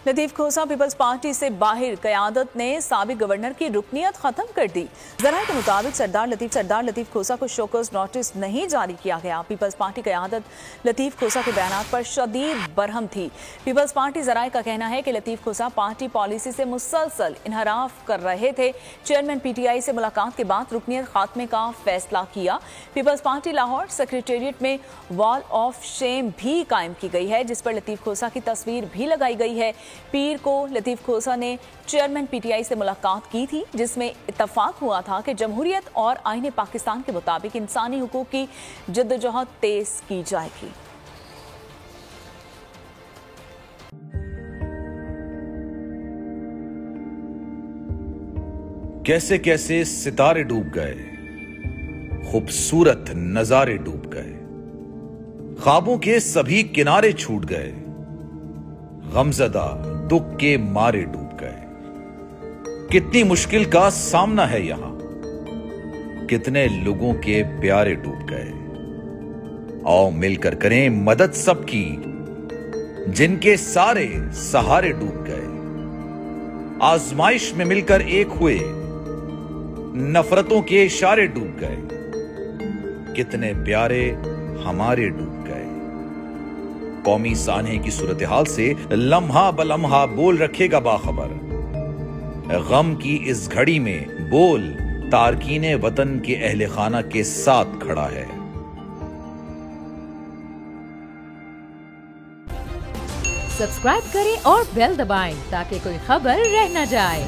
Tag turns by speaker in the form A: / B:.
A: लतीफ खोसा peoples party से बाहर, क़यादत ने साबिक गवर्नर की रुकनियत खत्म कर दी। ज़राए के मुताबिक सरदार लतीफ खोसा को शोकॉज नोटिस नहीं जारी किया गया। पीपल्स पार्टी क़यादत लतीफ खोसा के बयानात पर शदीद बरहम थी। पीपल्स पार्टी ज़राए का कहना है कि लतीफ खोसा पार्टी पॉलिसी से मुसलसल इनहराफ कर रहे थे। चेयरमैन PTI से मुलाकात के बाद रुकनियत खात्मे का फैसला किया। पीपल्स पार्टी लाहौर सेक्रेटेरिएट में वॉल ऑफ शेम भी कायम की गई है, जिस पर लतीफ खोसा की तस्वीर भी लगाई गई है। पीर को लतीफ खोसा ने चेयरमैन PTI से मुलाकात की थी, जिसमें इत्तफाक हुआ था कि जमहूरियत और आईने पाकिस्तान के मुताबिक इंसानी हुकूक की जद्दोजहद तेज की जाएगी।
B: कैसे कैसे सितारे डूब गए, खूबसूरत नजारे डूब गए, ख्वाबों के सभी किनारे छूट गए, गमजदा दुख के मारे डूब गए। कितनी मुश्किल का सामना है यहां, कितने लोगों के प्यारे डूब गए। आओ मिलकर करें मदद सबकी, जिनके सारे सहारे डूब गए। आजमाइश में मिलकर एक हुए, नफरतों के इशारे डूब गए। कितने प्यारे हमारे डूब गए। कौमी सानहे की सूरत हाल से लम्हा बलम्हा बोल रखेगा बाखबर। गम की इस घड़ी में बोल तारकीने वतन के अहले खाना के साथ खड़ा है।
C: सब्सक्राइब करें और बेल दबाएं ताकि कोई खबर रह न जाए।